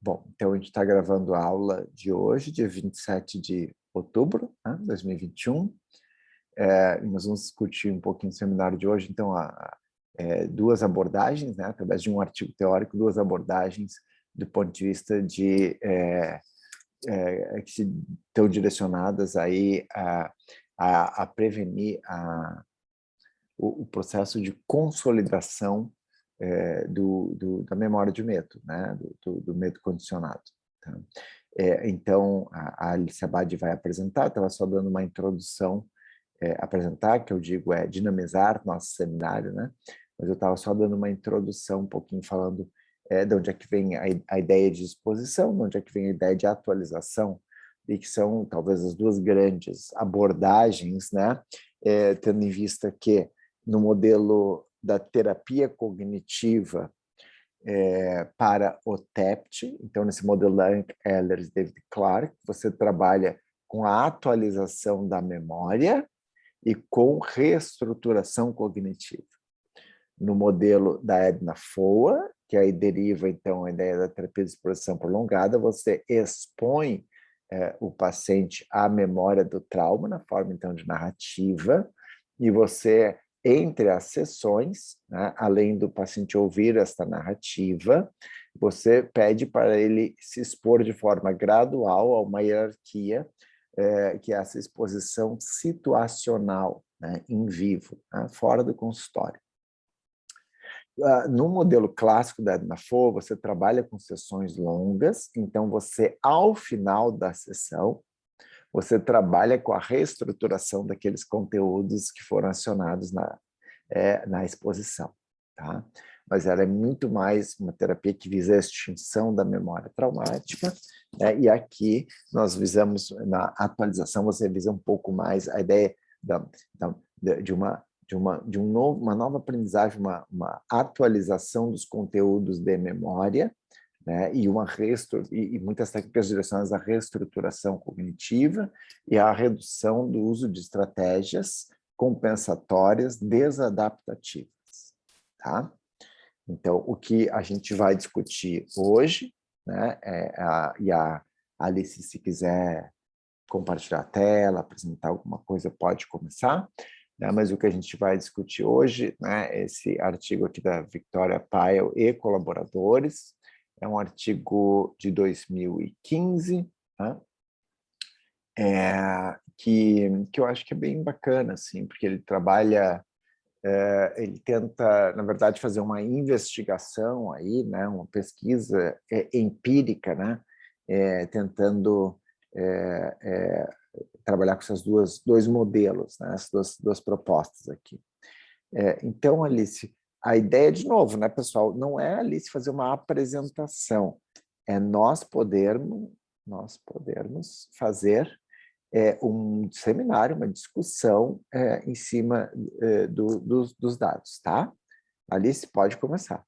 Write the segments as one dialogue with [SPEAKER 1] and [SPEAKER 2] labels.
[SPEAKER 1] Bom, então a gente está gravando a aula de hoje, dia 27 de outubro, né, 2021. Nós vamos discutir um pouquinho no seminário de hoje, então, duas abordagens, né, através de um artigo teórico, duas abordagens do ponto de vista que estão direcionadas aí a prevenir o processo de consolidação da memória de medo, né? do medo condicionado. Tá? Então, a Alice Abad vai apresentar, estava só dando uma introdução, apresentar, que eu digo dinamizar nosso seminário, né? Mas eu estava só dando uma introdução, um pouquinho falando de onde é que vem a ideia de exposição, de onde é que vem a ideia de atualização, e que são talvez as duas grandes abordagens, né? Tendo em vista que no modelo da terapia cognitiva para o TEPT, então nesse modelo da Ehlers, David Clark, você trabalha com a atualização da memória e com reestruturação cognitiva. No modelo da Edna Foa, que aí deriva então a ideia da terapia de exposição prolongada, você expõe o paciente à memória do trauma, na forma então de narrativa, e você, entre as sessões, né, além do paciente ouvir esta narrativa, você pede para ele se expor de forma gradual a uma hierarquia, que é essa exposição situacional, né, em vivo, né, fora do consultório. No modelo clássico da Edna Foa, você trabalha com sessões longas, então você, ao final da sessão, você trabalha com a reestruturação daqueles conteúdos que foram acionados na exposição. Tá? Mas ela é muito mais uma terapia que visa a extinção da memória traumática, né? E aqui nós visamos, na atualização, você visa um pouco mais a ideia de uma nova aprendizagem, uma atualização dos conteúdos de memória, né, e muitas técnicas direcionadas à reestruturação cognitiva e à redução do uso de estratégias compensatórias desadaptativas. Tá? Então, o que a gente vai discutir hoje, né, e a Alice, se quiser compartilhar a tela, apresentar alguma coisa, pode começar. Mas o que a gente vai discutir hoje, né, esse artigo aqui da Victoria Pyle e colaboradores, é um artigo de 2015, né, que eu acho que é bem bacana, assim, porque ele trabalha, ele tenta, na verdade, fazer uma investigação aí, né, uma pesquisa empírica, né, tentando trabalhar com esses dois modelos, né, essas duas propostas aqui. Então, Alice, a ideia, de novo, né, pessoal, não é a Alice fazer uma apresentação, é nós podermos fazer um seminário, uma discussão em cima dos dados, tá? Alice, pode começar.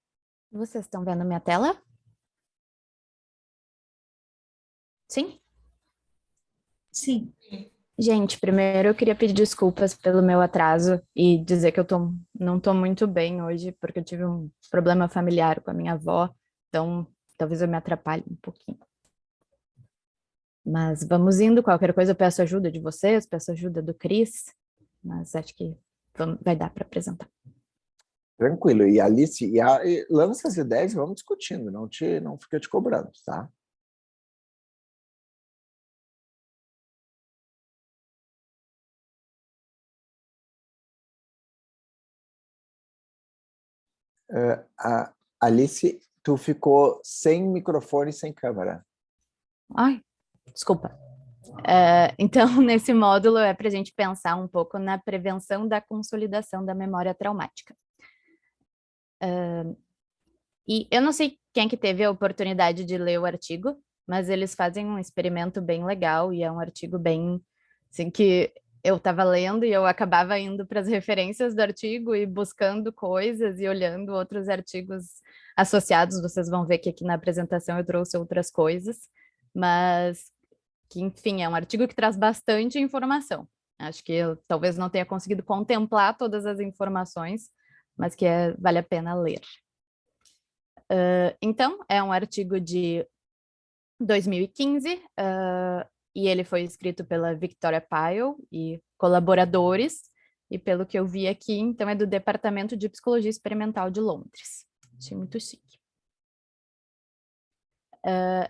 [SPEAKER 2] Vocês estão vendo minha tela? Sim?
[SPEAKER 3] Sim.
[SPEAKER 2] Gente, primeiro eu queria pedir desculpas pelo meu atraso e dizer que eu não estou muito bem hoje, porque eu tive um problema familiar com a minha avó, então talvez eu me atrapalhe um pouquinho. Mas vamos indo, qualquer coisa eu peço ajuda de vocês, peço ajuda do Cris, mas acho que vai dar para apresentar.
[SPEAKER 1] Tranquilo, e Alice, lança as ideias e vamos discutindo, não fica te cobrando, tá? Alice, tu ficou sem microfone e sem câmera.
[SPEAKER 2] Ai, desculpa. Então, nesse módulo é para a gente pensar um pouco na prevenção da consolidação da memória traumática. E eu não sei quem que teve a oportunidade de ler o artigo, mas eles fazem um experimento bem legal e é um artigo bem, assim, que eu estava lendo e eu acabava indo para as referências do artigo e buscando coisas e olhando outros artigos associados. Vocês vão ver que aqui na apresentação eu trouxe outras coisas, mas que, enfim, é um artigo que traz bastante informação. Acho que eu talvez não tenha conseguido contemplar todas as informações, mas que vale a pena ler. Então, é um artigo de 2015, e ele foi escrito pela Victoria Pyle e colaboradores, e pelo que eu vi aqui, então é do Departamento de Psicologia Experimental de Londres. Achei muito chique.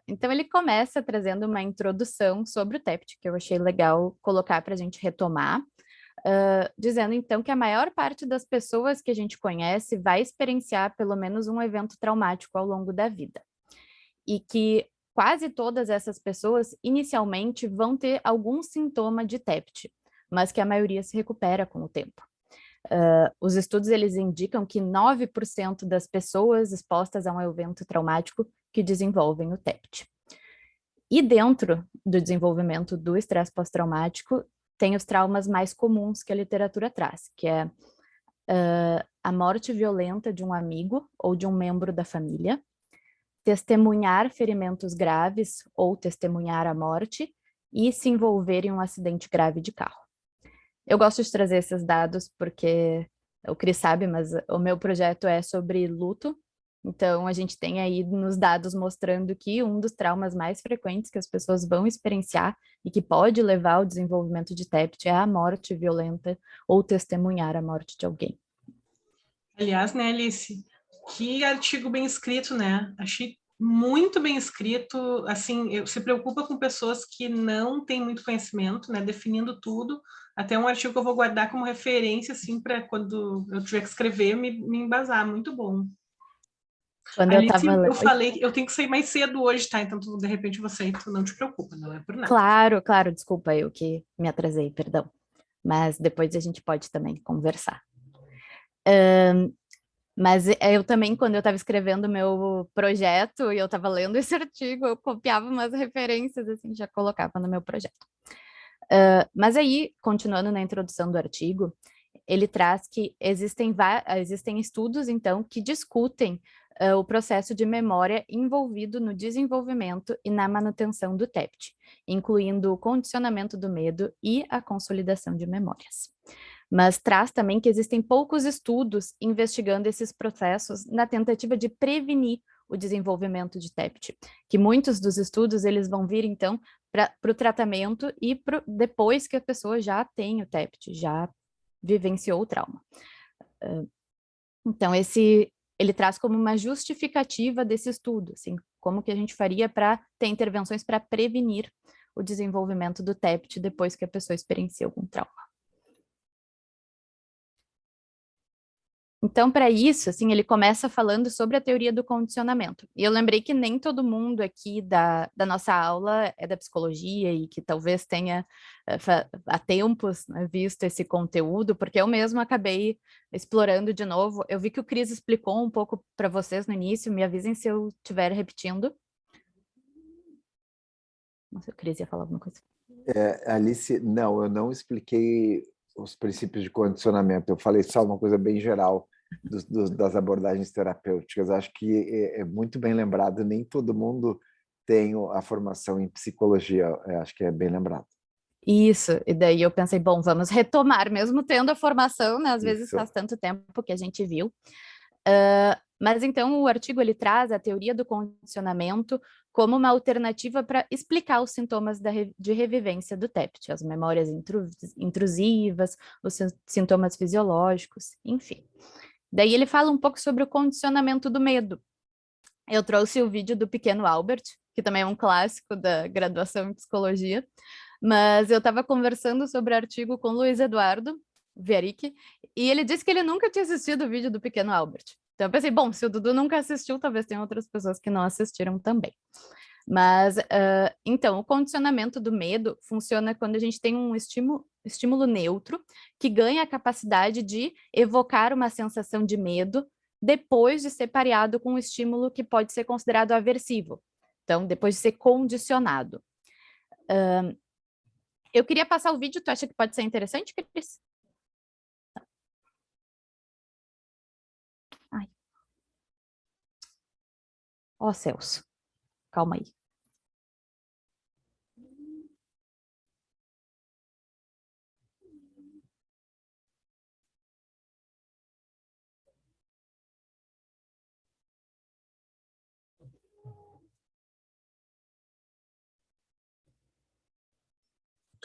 [SPEAKER 2] Então ele começa trazendo uma introdução sobre o TEPT, que eu achei legal colocar para a gente retomar, dizendo então que a maior parte das pessoas que a gente conhece vai experienciar pelo menos um evento traumático ao longo da vida. E que quase todas essas pessoas inicialmente vão ter algum sintoma de TEPT, mas que a maioria se recupera com o tempo. Os estudos eles indicam que 9% das pessoas expostas a um evento traumático que desenvolvem o TEPT. E dentro do desenvolvimento do estresse pós-traumático, tem os traumas mais comuns que a literatura traz, que é a morte violenta de um amigo ou de um membro da família, testemunhar ferimentos graves ou testemunhar a morte e se envolver em um acidente grave de carro. Eu gosto de trazer esses dados porque o Cris sabe, mas o meu projeto é sobre luto. Então, a gente tem aí nos dados mostrando que um dos traumas mais frequentes que as pessoas vão experienciar e que pode levar ao desenvolvimento de TEPT é a morte violenta ou testemunhar a morte de alguém.
[SPEAKER 4] Aliás, né, Alice, que artigo bem escrito, né? Achei muito bem escrito, assim, se preocupa com pessoas que não têm muito conhecimento, né, definindo tudo, até um artigo que eu vou guardar como referência, assim, para quando eu tiver que escrever, me embasar, muito bom.
[SPEAKER 2] Quando
[SPEAKER 4] Alice, eu
[SPEAKER 2] Oi?
[SPEAKER 4] falei que eu tenho que sair mais cedo hoje, tá? Então, de repente, você não te preocupa, não é por nada.
[SPEAKER 2] Claro, claro, desculpa, eu que me atrasei, perdão. Mas depois a gente pode também conversar. Mas eu também, quando eu estava escrevendo o meu projeto e eu estava lendo esse artigo, eu copiava umas referências, assim, já colocava no meu projeto. Mas aí, continuando na introdução do artigo, ele traz que existem estudos, então, que discutem o processo de memória envolvido no desenvolvimento e na manutenção do TEPT, incluindo o condicionamento do medo e a consolidação de memórias. Mas traz também que existem poucos estudos investigando esses processos na tentativa de prevenir o desenvolvimento de TEPT, que muitos dos estudos eles vão vir, então, para o tratamento e depois que a pessoa já tem o TEPT, já vivenciou o trauma. Então, ele traz como uma justificativa desse estudo, assim, como que a gente faria para ter intervenções para prevenir o desenvolvimento do TEPT depois que a pessoa experiencia algum trauma. Então, para isso, assim, ele começa falando sobre a teoria do condicionamento. E eu lembrei que nem todo mundo aqui da nossa aula é da psicologia e que talvez tenha há tempos, né, visto esse conteúdo, porque eu mesmo acabei explorando de novo. Eu vi que o Cris explicou um pouco para vocês no início, me avisem se eu estiver repetindo. Nossa, o Cris ia falar alguma coisa.
[SPEAKER 1] Alice, não, eu não expliquei os princípios de condicionamento, eu falei só uma coisa bem geral das abordagens terapêuticas. Acho que é muito bem lembrado, nem todo mundo tem a formação em psicologia, acho que é bem lembrado.
[SPEAKER 2] Isso, e daí eu pensei, bom, vamos retomar, mesmo tendo a formação, né? Às vezes
[SPEAKER 1] Isso.
[SPEAKER 2] faz tanto tempo que a gente viu. Mas então o artigo ele traz a teoria do condicionamento como uma alternativa para explicar os sintomas de revivência do TEPT, as memórias intrusivas, os sintomas fisiológicos, enfim. Daí ele fala um pouco sobre o condicionamento do medo. Eu trouxe o vídeo do Pequeno Albert, que também é um clássico da graduação em psicologia, mas eu estava conversando sobre o artigo com o Luiz Eduardo Vierick, e ele disse que ele nunca tinha assistido o vídeo do Pequeno Albert. Então eu pensei, bom, se o Dudu nunca assistiu, talvez tenha outras pessoas que não assistiram também. Mas, então, o condicionamento do medo funciona quando a gente tem um estímulo neutro que ganha a capacidade de evocar uma sensação de medo depois de ser pareado com um estímulo que pode ser considerado aversivo. Então, depois de ser condicionado. Eu queria passar o vídeo, tu acha que pode ser interessante, Cris? Ai. Ó céus, calma aí.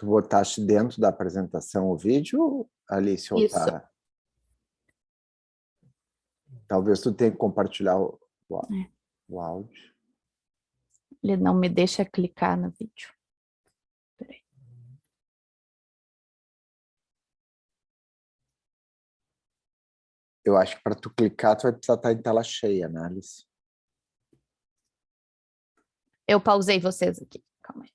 [SPEAKER 1] Tu botaste dentro da apresentação o vídeo, Alice? Ou
[SPEAKER 2] Isso.
[SPEAKER 1] tá... Talvez tu tenha que compartilhar o áudio.
[SPEAKER 2] Ele não me deixa clicar no vídeo. Peraí.
[SPEAKER 1] Eu acho que para tu clicar, tu vai precisar estar em tela cheia, né, Alice?
[SPEAKER 2] Eu pausei vocês aqui. Calma aí.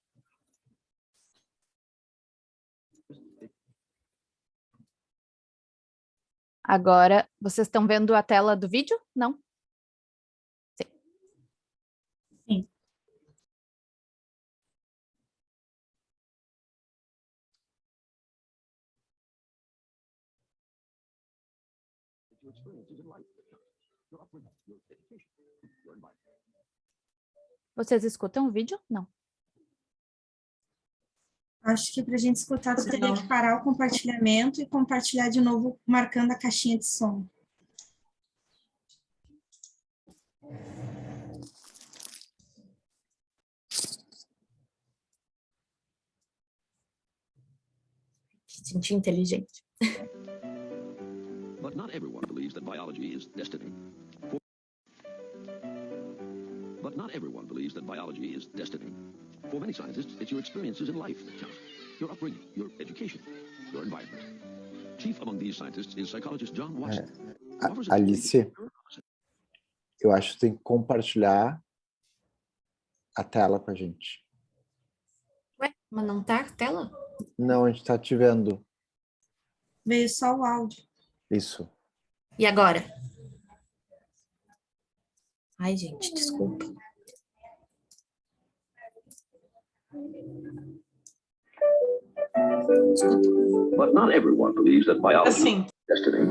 [SPEAKER 2] Agora, vocês estão vendo a tela do vídeo? Não? Sim.
[SPEAKER 3] Sim.
[SPEAKER 2] Vocês escutam o vídeo? Não.
[SPEAKER 3] Acho que para a gente escutar, tu teria que parar o compartilhamento e compartilhar de novo, marcando a caixinha de som.
[SPEAKER 2] Gente inteligente.
[SPEAKER 5] But not everyone believes that biology is destiny. But not everyone believes that biology is destiny. For many scientists, it's your experiences in life that count. Your upbringing, your education, your environment. Chief among these scientists is psychologist John Watson.
[SPEAKER 1] Alice, eu acho que tem que compartilhar a tela com a gente.
[SPEAKER 6] Ué, mas não tá a tela?
[SPEAKER 1] Não, a gente está te vendo.
[SPEAKER 3] Veio só o áudio.
[SPEAKER 1] Isso.
[SPEAKER 6] E agora? Ai, gente, desculpa.
[SPEAKER 5] But not everyone believes that biology
[SPEAKER 4] Assim,
[SPEAKER 5] is destiny.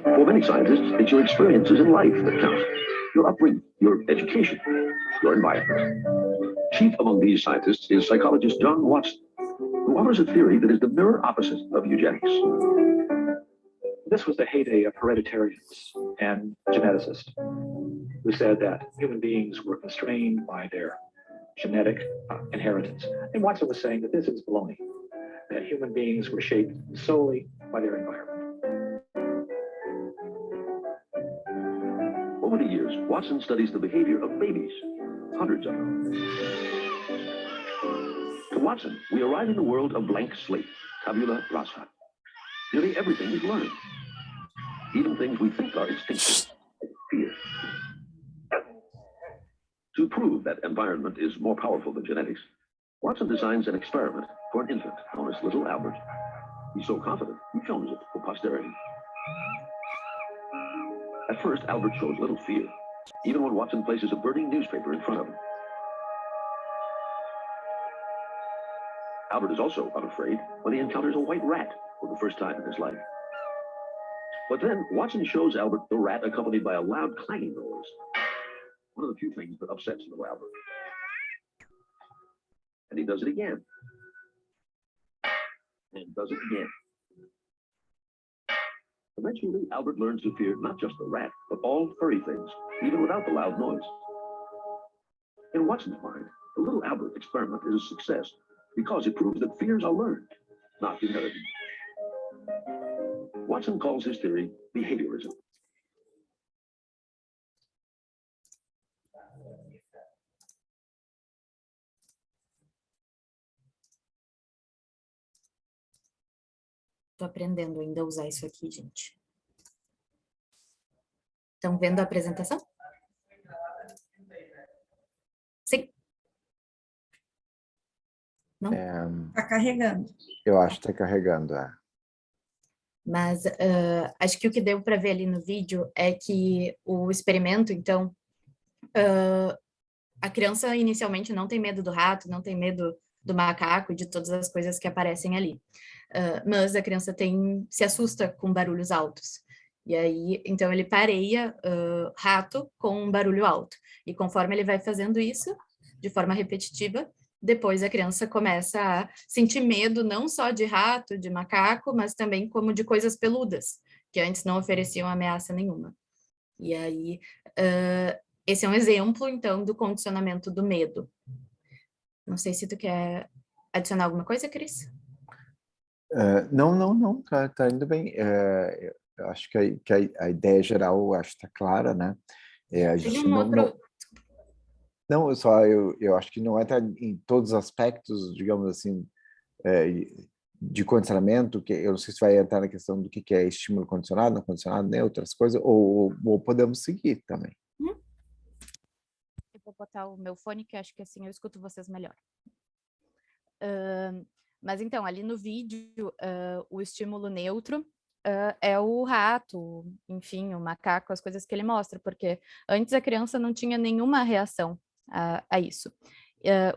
[SPEAKER 5] For many scientists, it's your experiences in life that count. Your upbringing, your education, your environment. Chief among these scientists is psychologist John Watson, who offers a theory that is the mirror opposite of eugenics.
[SPEAKER 7] This was the heyday of hereditarians and geneticists who said that human beings were constrained by their genetic inheritance. And Watson was saying that this is baloney, that human beings were shaped solely by their environment.
[SPEAKER 5] Over the years, Watson studies the behavior of babies, hundreds of them. To Watson, we arrive in the world of blank slate, tabula rasa. Nearly everything is learned, even things we think are instinctive, like fear. To prove that environment is more powerful than genetics, Watson designs an experiment for an infant known as Little Albert. He's so confident, he films it for posterity. At first, Albert shows little fear, even when Watson places a burning newspaper in front of him. Albert is also unafraid when he encounters a white rat for the first time in his life. But then Watson shows Albert the rat accompanied by a loud clanging noise. One of the few things that upsets little Albert. And he does it again. And does it again. Eventually, Albert learns to fear not just the rat, but all furry things, even without the loud noise. In Watson's mind, the Little Albert experiment is a success because it proves that fears are learned, not inherited. Watson calls his theory behaviorism.
[SPEAKER 6] Tô aprendendo ainda a usar isso aqui, gente. Estão vendo a apresentação? Sim. Não?
[SPEAKER 3] Tá carregando.
[SPEAKER 1] Eu acho que está carregando,
[SPEAKER 6] Mas acho que o que deu para ver ali no vídeo é que o experimento, então, a criança inicialmente não tem medo do rato, não tem medo do macaco e de todas as coisas que aparecem ali. Mas a criança se assusta com barulhos altos. E aí, então, ele pareia rato com um barulho alto. E conforme ele vai fazendo isso, de forma repetitiva, depois a criança começa a sentir medo não só de rato, de macaco, mas também como de coisas peludas, que antes não ofereciam ameaça nenhuma. E aí, esse é um exemplo, então, do condicionamento do medo. Não sei se tu quer adicionar alguma coisa, Cris?
[SPEAKER 1] Não, tá indo bem. Eu acho que a ideia geral, eu acho que está clara, né? A
[SPEAKER 6] Tem
[SPEAKER 1] gente
[SPEAKER 6] um
[SPEAKER 1] não,
[SPEAKER 6] outro...
[SPEAKER 1] não, eu acho que não é tá em todos os aspectos, digamos assim, de condicionamento, que eu não sei se vai entrar na questão do que é estímulo condicionado, não condicionado, né, outras coisas, ou podemos seguir também.
[SPEAKER 2] Eu vou botar o meu fone, que acho que assim eu escuto vocês melhor. Mas então, ali no vídeo, o estímulo neutro é o rato, enfim, o macaco, as coisas que ele mostra, porque antes a criança não tinha nenhuma reação a isso.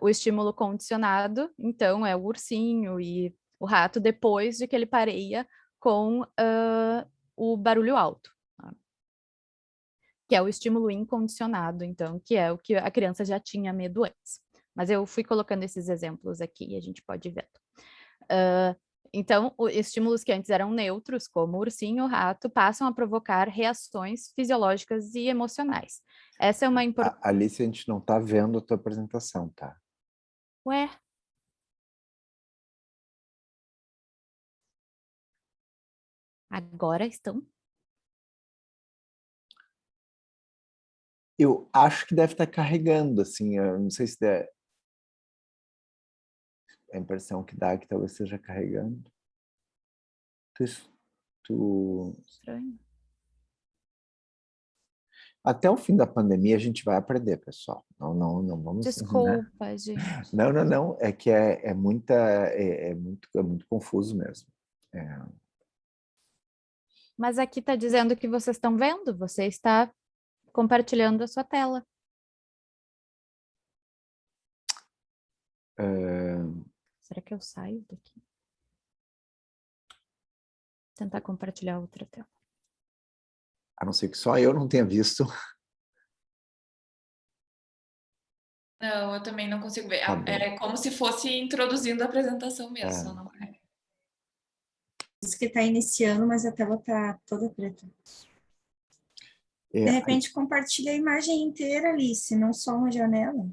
[SPEAKER 2] O estímulo condicionado, então, é o ursinho e o rato depois de que ele pareia com o barulho alto, tá? Que é o estímulo incondicionado, então, que é o que a criança já tinha medo antes. Mas eu fui colocando esses exemplos aqui e a gente pode ver. Então, estímulos que antes eram neutros, como o ursinho, o rato, passam a provocar reações fisiológicas e emocionais. Essa é uma importante...
[SPEAKER 1] Alice, a gente não está vendo a tua apresentação, tá?
[SPEAKER 2] Ué? Agora estão?
[SPEAKER 1] Eu acho que deve estar carregando, assim, eu não sei se a impressão que dá é que talvez esteja carregando.
[SPEAKER 2] Estranho.
[SPEAKER 1] Até o fim da pandemia a gente vai aprender, pessoal. Não vamos...
[SPEAKER 2] Desculpa,
[SPEAKER 1] né?
[SPEAKER 2] gente.
[SPEAKER 1] Não. É que é muito confuso mesmo.
[SPEAKER 2] Mas aqui está dizendo que vocês estão vendo, você está compartilhando a sua tela. Será que eu saio daqui? Tentar compartilhar outra tela.
[SPEAKER 1] A não ser que só eu não tenha visto.
[SPEAKER 8] Não, eu também não consigo ver.
[SPEAKER 1] Tá
[SPEAKER 8] É como se fosse introduzindo a apresentação mesmo, só não é.
[SPEAKER 3] Diz que está iniciando, mas a tela está toda preta. De repente, compartilha a imagem inteira, Alice, não só uma janela.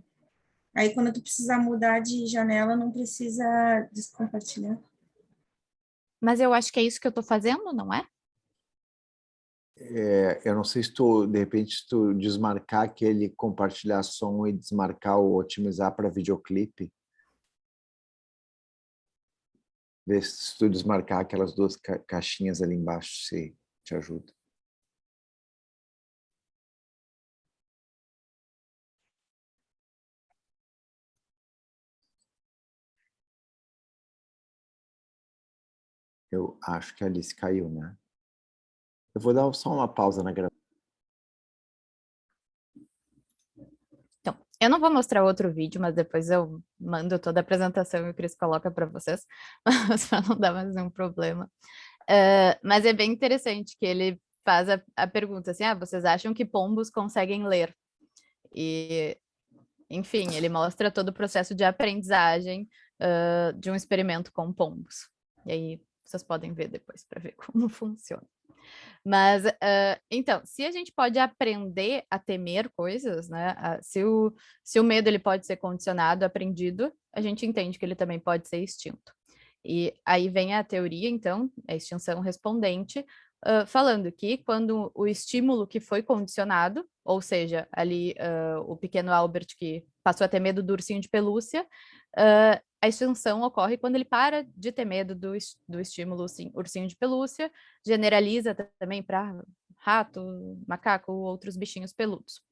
[SPEAKER 3] Aí, quando tu precisar mudar de janela, não precisa descompartilhar.
[SPEAKER 2] Mas eu acho que é isso que eu estou fazendo, não é?
[SPEAKER 1] Eu não sei se tu, de repente, se tu desmarcar aquele compartilhar som e desmarcar ou otimizar para videoclipe. Vê se tu desmarcar aquelas duas caixinhas ali embaixo, se te ajuda. Eu acho que a Alice caiu, né? Eu vou dar só uma pausa na gravação.
[SPEAKER 2] Então, eu não vou mostrar outro vídeo, mas depois eu mando toda a apresentação e o Cris coloca para vocês, para não dar mais nenhum problema. Mas é bem interessante que ele faz a pergunta assim, vocês acham que pombos conseguem ler? E, enfim, ele mostra todo o processo de aprendizagem de um experimento com pombos. E aí vocês podem ver depois para ver como funciona. Mas, então, se a gente pode aprender a temer coisas, né? Se o medo ele pode ser condicionado, aprendido, a gente entende que ele também pode ser extinto. E aí vem a teoria, então, a extinção respondente, falando que quando o estímulo que foi condicionado, ou seja, ali o pequeno Albert que passou a ter medo do ursinho de pelúcia, a extinção ocorre quando ele para de ter medo do estímulo ursinho de pelúcia, generaliza também para rato, macaco, outros bichinhos peludos.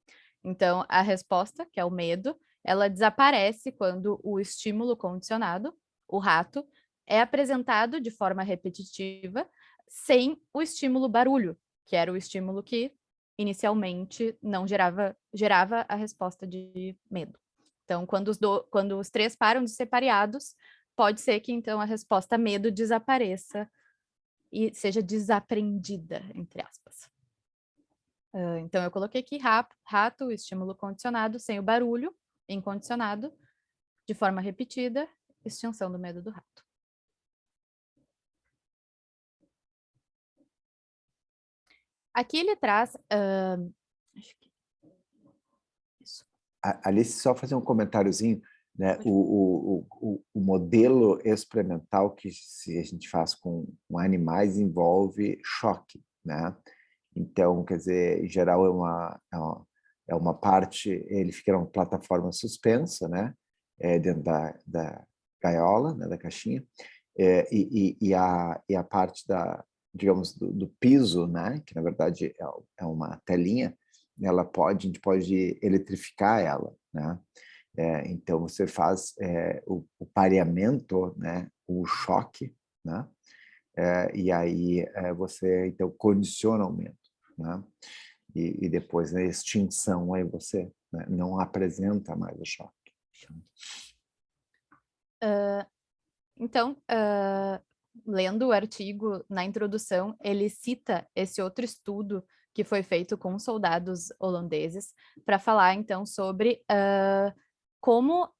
[SPEAKER 2] Então, a resposta, que é o medo, ela desaparece quando o estímulo condicionado, o rato, é apresentado de forma repetitiva, sem o estímulo barulho, que era o estímulo que inicialmente não gerava a resposta de medo. Então, quando os três param de ser pareados, pode ser que então a resposta medo desapareça e seja desaprendida, entre aspas. Então, eu coloquei aqui rato, estímulo condicionado, sem o barulho, incondicionado, de forma repetida, extinção do medo do rato. Aqui ele traz... acho que... Isso.
[SPEAKER 1] Alice, só fazer um comentáriozinho. né? O modelo experimental que se a gente faz com animais envolve choque, né? Então, quer dizer, em geral é uma parte, ele fica numa plataforma suspensa, né? Dentro da gaiola, né? Da caixinha, e a parte digamos, do piso, né? Que na verdade é uma telinha, a gente pode eletrificar ela, né? Então você faz o pareamento, né? O choque, né? E aí você então condiciona o medo, né? E depois na extinção aí você, né, não apresenta mais o choque.
[SPEAKER 2] Então, lendo o artigo, na introdução, ele cita esse outro estudo que foi feito com soldados holandeses para falar, então, sobre como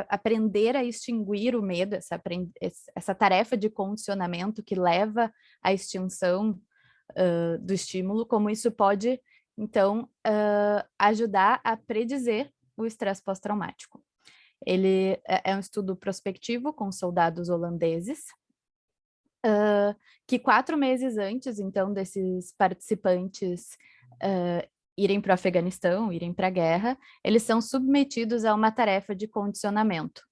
[SPEAKER 2] aprender a extinguir o medo, essa tarefa de condicionamento que leva à extinção do estímulo, como isso pode, então, ajudar a predizer o estresse pós-traumático. Ele é um estudo prospectivo com soldados holandeses, que 4 meses antes, então, desses participantes irem para o Afeganistão, irem para a guerra, eles são submetidos a uma tarefa de condicionamento.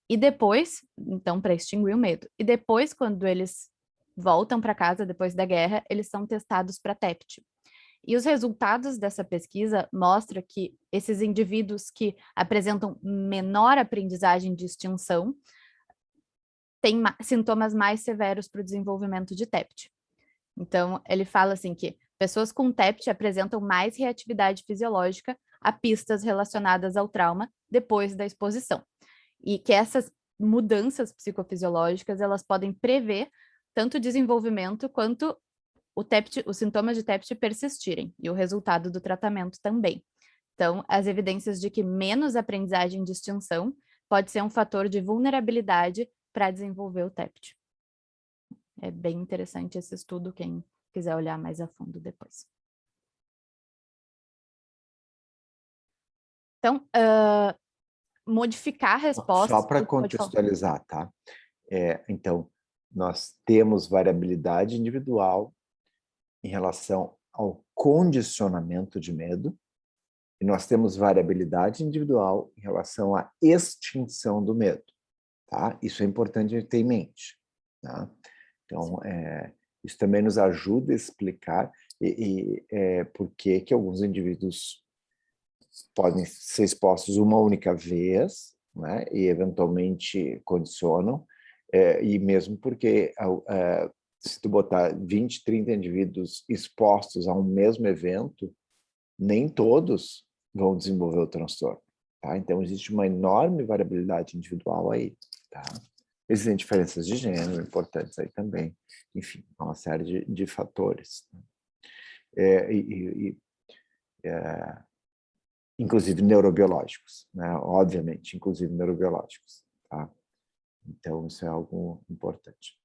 [SPEAKER 2] E depois, então, para extinguir o medo. E depois, quando eles voltam para casa, depois da guerra, eles são testados para TEPT. E os resultados dessa pesquisa mostram que esses indivíduos que apresentam menor aprendizagem de extinção têm sintomas mais severos para o desenvolvimento de TEPT. Então, ele fala assim que pessoas com TEPT apresentam mais reatividade fisiológica a pistas relacionadas ao trauma depois da exposição. E que essas mudanças psicofisiológicas, elas podem prever tanto o desenvolvimento quanto os sintomas de TEPT persistirem, e o resultado do tratamento também. Então, as evidências de que menos aprendizagem de extinção pode ser um fator de vulnerabilidade para desenvolver o TEPT. É bem interessante esse estudo, quem quiser olhar mais a fundo depois. Então, modificar a resposta...
[SPEAKER 1] Só para contextualizar, tá? Então, nós temos variabilidade individual em relação ao condicionamento de medo, e nós temos variabilidade individual em relação à extinção do medo, tá? Isso é importante ter em mente, tá? Então, isso também nos ajuda a explicar por que alguns indivíduos podem ser expostos uma única vez, né? E eventualmente condicionam, e mesmo porque se tu botar 20, 30 indivíduos expostos a um mesmo evento, nem todos vão desenvolver o transtorno, tá? Então, existe uma enorme variabilidade individual aí, tá? Existem diferenças de gênero importantes aí também. Enfim, uma série de fatores. Inclusive neurobiológicos, né? Obviamente, inclusive neurobiológicos, tá? Então, isso é algo importante.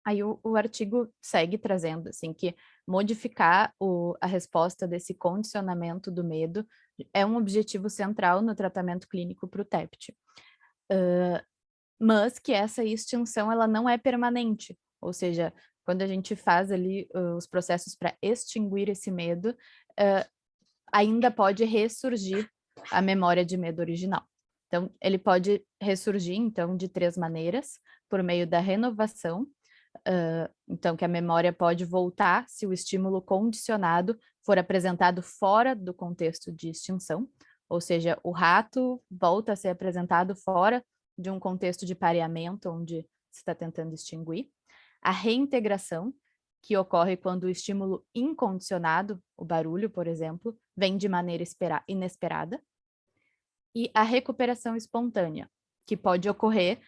[SPEAKER 2] Aí o artigo segue trazendo assim, que modificar a resposta desse condicionamento do medo é um objetivo central no tratamento clínico para o TEPT. Mas que essa extinção ela não é permanente, ou seja, quando a gente faz ali os processos para extinguir esse medo, ainda pode ressurgir a memória de medo original. Então, ele pode ressurgir, então, de 3 maneiras, por meio da renovação. Então, que a memória pode voltar se o estímulo condicionado for apresentado fora do contexto de extinção, ou seja, o rato volta a ser apresentado fora de um contexto de pareamento onde se está tentando extinguir. A reintegração, que ocorre quando o estímulo incondicionado, o barulho, por exemplo, vem de maneira inesperada. E a recuperação espontânea, que pode ocorrer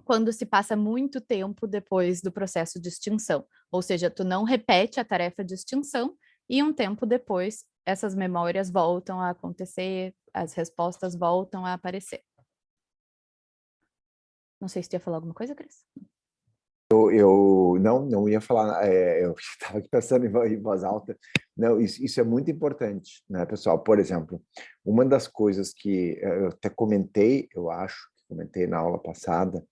[SPEAKER 2] quando se passa muito tempo depois do processo de extinção. Ou seja, tu não repete a tarefa de extinção e um tempo depois essas memórias voltam a acontecer, as respostas voltam a aparecer. Não sei se tu ia falar alguma coisa, Cris?
[SPEAKER 1] Eu não ia falar, eu estava aqui pensando em voz alta. Não, isso é muito importante, né, pessoal? Por exemplo, uma das coisas que eu até comentei, eu acho, comentei na aula passada,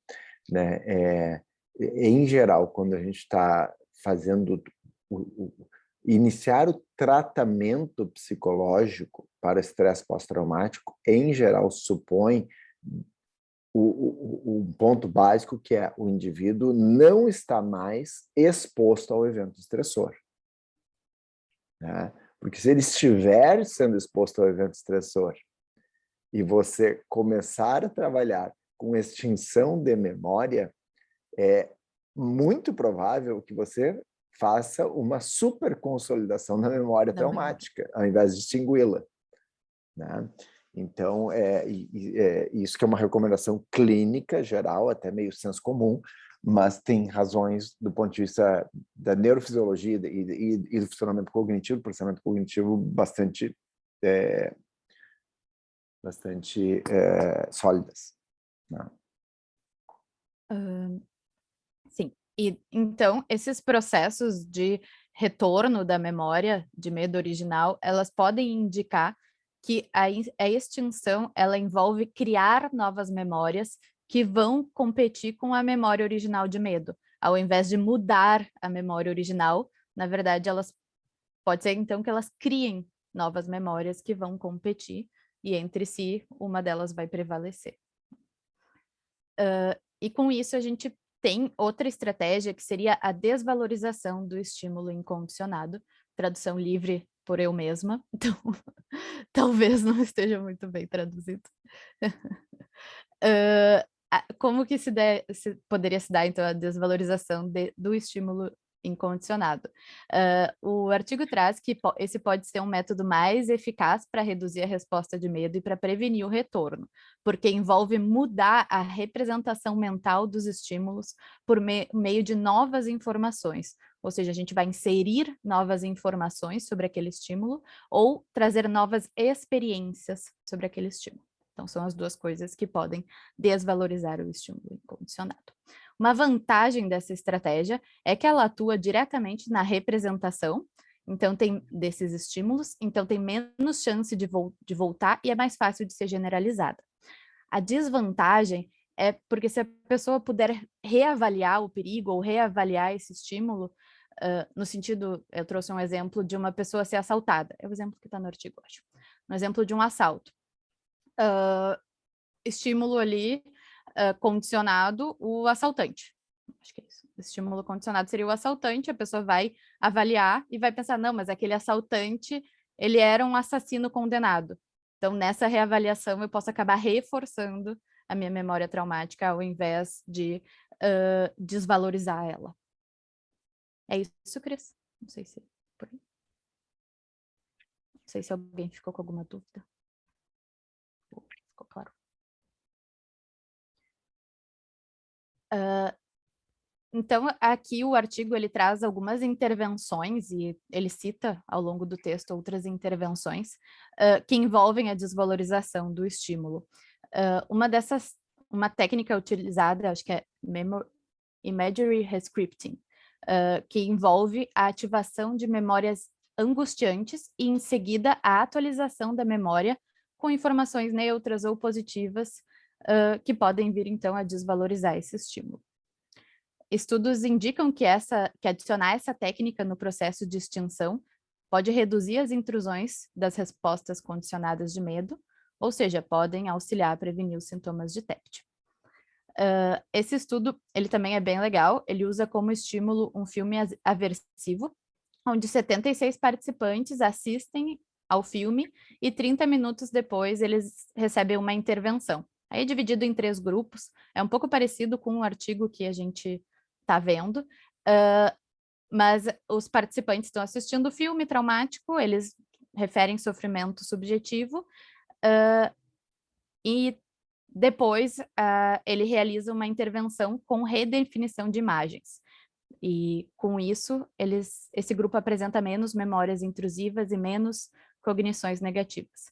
[SPEAKER 1] né, em geral, quando a gente está fazendo iniciar o tratamento psicológico para estresse pós-traumático, em geral, supõe o ponto básico, que é o indivíduo não está mais exposto ao evento estressor, né? Porque se ele estiver sendo exposto ao evento estressor e você começar a trabalhar com extinção de memória, é muito provável que você faça uma super consolidação da memória traumática, ao invés de extingui-la, né? Então, isso que é uma recomendação clínica geral, até meio senso comum, mas tem razões do ponto de vista da neurofisiologia e do funcionamento cognitivo, do processamento cognitivo bastante sólidas, né?
[SPEAKER 2] Sim. E então, esses processos de retorno da memória de medo original, elas podem indicar que a extinção, ela envolve criar novas memórias que vão competir com a memória original de medo. Ao invés de mudar a memória original, na verdade, pode ser então que elas criem novas memórias que vão competir e entre si, uma delas vai prevalecer. E com isso, a gente tem outra estratégia que seria a desvalorização do estímulo incondicionado, tradução livre por eu mesma, então talvez não esteja muito bem traduzido. Como que poderia se dar, então, a desvalorização do estímulo incondicionado? O artigo traz que esse pode ser um método mais eficaz para reduzir a resposta de medo e para prevenir o retorno, porque envolve mudar a representação mental dos estímulos por meio de novas informações, ou seja, a gente vai inserir novas informações sobre aquele estímulo ou trazer novas experiências sobre aquele estímulo. Então, são as duas coisas que podem desvalorizar o estímulo incondicionado. Uma vantagem dessa estratégia é que ela atua diretamente na representação, então desses estímulos, então tem menos chance de voltar e é mais fácil de ser generalizada. A desvantagem é porque se a pessoa puder reavaliar o perigo ou reavaliar esse estímulo, no sentido, eu trouxe um exemplo de uma pessoa ser assaltada, é o exemplo que está no artigo, acho. Um exemplo de um assalto. Estímulo ali condicionado, o assaltante. Acho que é isso. Estímulo condicionado seria o assaltante, a pessoa vai avaliar e vai pensar, não, mas aquele assaltante, ele era um assassino condenado. Então, nessa reavaliação, eu posso acabar reforçando a minha memória traumática ao invés de desvalorizar ela. É isso, Cris? Não sei se por aí. Não sei se alguém ficou com alguma dúvida. Ficou claro. Então, aqui o artigo ele traz algumas intervenções e ele cita ao longo do texto outras intervenções que envolvem a desvalorização do estímulo. Uma técnica utilizada, acho que é Imagery Rescripting, que envolve a ativação de memórias angustiantes e, em seguida, a atualização da memória com informações neutras ou positivas que podem vir, então, a desvalorizar esse estímulo. Estudos indicam que adicionar essa técnica no processo de extinção pode reduzir as intrusões das respostas condicionadas de medo, ou seja, podem auxiliar a prevenir os sintomas de TEPT. Esse estudo, ele também é bem legal, ele usa como estímulo um filme aversivo, onde 76 participantes assistem ao filme e 30 minutos depois eles recebem uma intervenção. Aí é dividido em 3 grupos, é um pouco parecido com o artigo que a gente está vendo, mas os participantes estão assistindo o filme traumático, eles referem sofrimento subjetivo, e depois ele realiza uma intervenção com redefinição de imagens. E com isso, esse grupo apresenta menos memórias intrusivas e menos cognições negativas.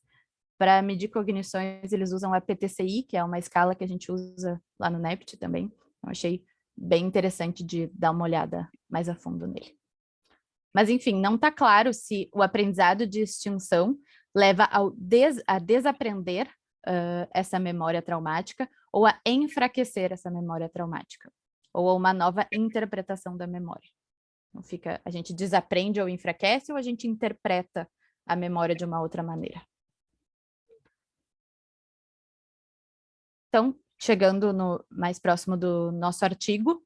[SPEAKER 2] Para medir cognições, eles usam a PTCI, que é uma escala que a gente usa lá no NEPT também. Eu achei bem interessante de dar uma olhada mais a fundo nele. Mas, enfim, não está claro se o aprendizado de extinção leva a desaprender essa memória traumática ou a enfraquecer essa memória traumática, ou a uma nova interpretação da memória. Então, a gente desaprende ou enfraquece, ou a gente interpreta a memória de uma outra maneira. Então, chegando mais próximo do nosso artigo,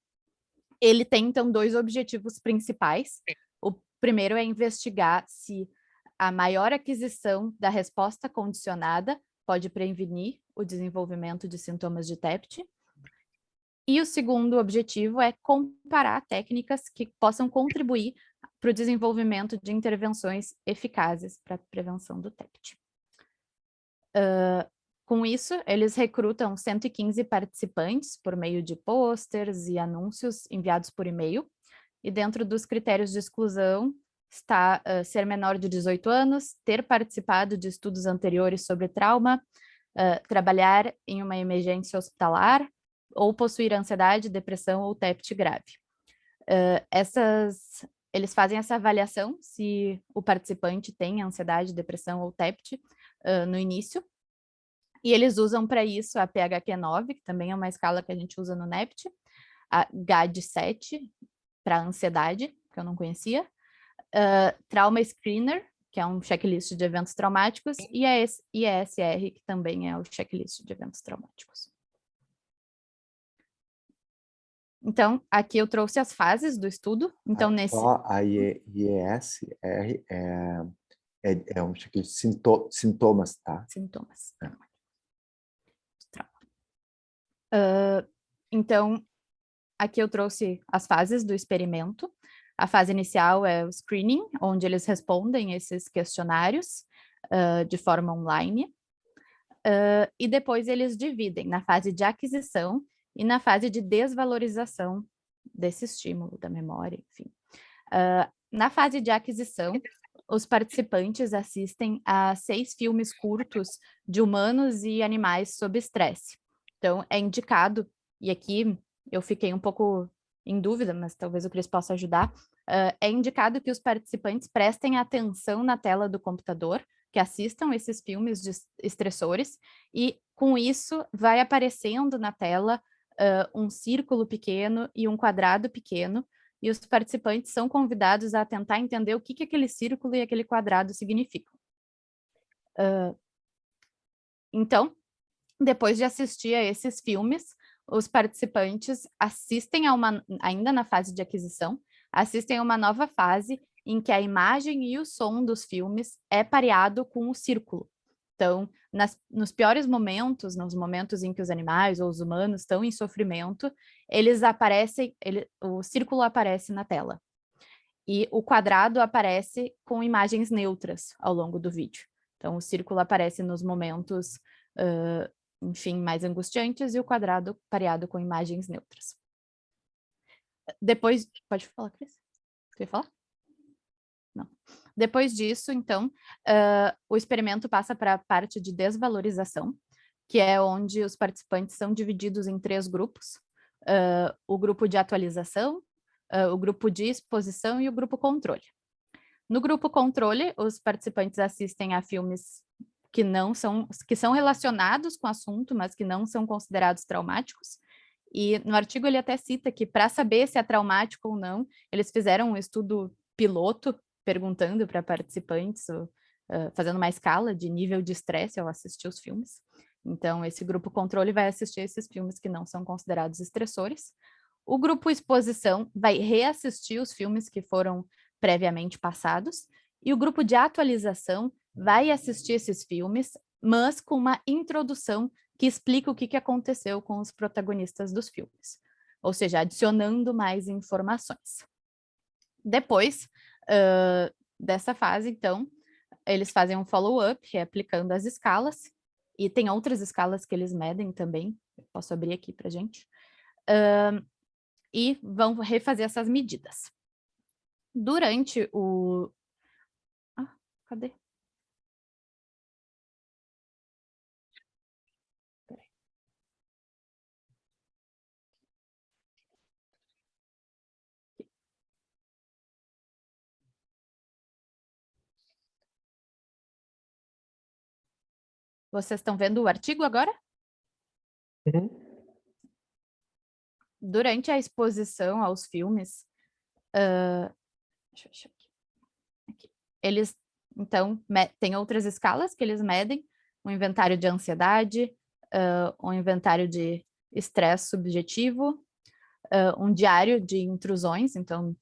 [SPEAKER 2] ele tem, então, 2 objetivos principais. O primeiro é investigar se a maior aquisição da resposta condicionada pode prevenir o desenvolvimento de sintomas de TEPT. E o segundo objetivo é comparar técnicas que possam contribuir para o desenvolvimento de intervenções eficazes para a prevenção do TEPT. Com isso, eles recrutam 115 participantes por meio de pôsteres e anúncios enviados por e-mail. E dentro dos critérios de exclusão está ser menor de 18 anos, ter participado de estudos anteriores sobre trauma, trabalhar em uma emergência hospitalar, ou possuir ansiedade, depressão ou TEPT grave. Eles fazem essa avaliação se o participante tem ansiedade, depressão ou TEPT no início. E eles usam para isso a PHQ-9, que também é uma escala que a gente usa no NEPT, a GAD-7 para ansiedade, que eu não conhecia, Trauma Screener, que é um checklist de eventos traumáticos, e a IESR, que também é o checklist de eventos traumáticos. Então, aqui eu trouxe as fases do estudo. Então,
[SPEAKER 1] Só a IESR é um checklist de sintomas, tá?
[SPEAKER 2] Sintomas. Então, aqui eu trouxe as fases do experimento. A fase inicial é o screening, onde eles respondem esses questionários de forma online. E depois eles dividem na fase de aquisição e na fase de desvalorização desse estímulo, da memória, enfim. Na fase de aquisição, os participantes assistem a 6 filmes curtos de humanos e animais sob estresse. Então, é indicado, e aqui eu fiquei um pouco em dúvida, mas talvez o Cris possa ajudar, é indicado que os participantes prestem atenção na tela do computador, que assistam esses filmes de estressores, e com isso vai aparecendo na tela um círculo pequeno e um quadrado pequeno, e os participantes são convidados a tentar entender o que aquele círculo e aquele quadrado significam. Então, depois de assistir a esses filmes, os participantes assistem ainda na fase de aquisição, assistem a uma nova fase em que a imagem e o som dos filmes é pareado com o círculo. Então, nos piores momentos, nos momentos em que os animais ou os humanos estão em sofrimento, o círculo aparece na tela. E o quadrado aparece com imagens neutras ao longo do vídeo. Então, o círculo aparece nos momentos, enfim, mais angustiantes, e o quadrado pareado com imagens neutras. Depois, pode falar, Cris? Quer falar? Não. Depois disso, então, o experimento passa para a parte de desvalorização, que é onde os participantes são divididos em 3 grupos. O grupo de atualização, o grupo de exposição e o grupo controle. No grupo controle, os participantes assistem a filmes que são relacionados com o assunto, mas que não são considerados traumáticos. E no artigo ele até cita que, para saber se é traumático ou não, eles fizeram um estudo piloto, perguntando para participantes, fazendo uma escala de nível de estresse ao assistir os filmes. Então, esse grupo controle vai assistir esses filmes que não são considerados estressores. O grupo exposição vai reassistir os filmes que foram previamente passados. E o grupo de atualização vai assistir esses filmes, mas com uma introdução que explica o que aconteceu com os protagonistas dos filmes. Ou seja, adicionando mais informações. Depois dessa fase, então, eles fazem um follow-up, reaplicando as escalas, e tem outras escalas que eles medem também, eu posso abrir aqui para a gente, e vão refazer essas medidas. Durante o... cadê? Vocês estão vendo o artigo agora?
[SPEAKER 9] Uhum.
[SPEAKER 2] Durante a exposição aos filmes, deixa eu achar aqui. Eles, então, têm outras escalas que eles medem, um inventário de ansiedade, um inventário de estresse subjetivo, um diário de intrusões, então,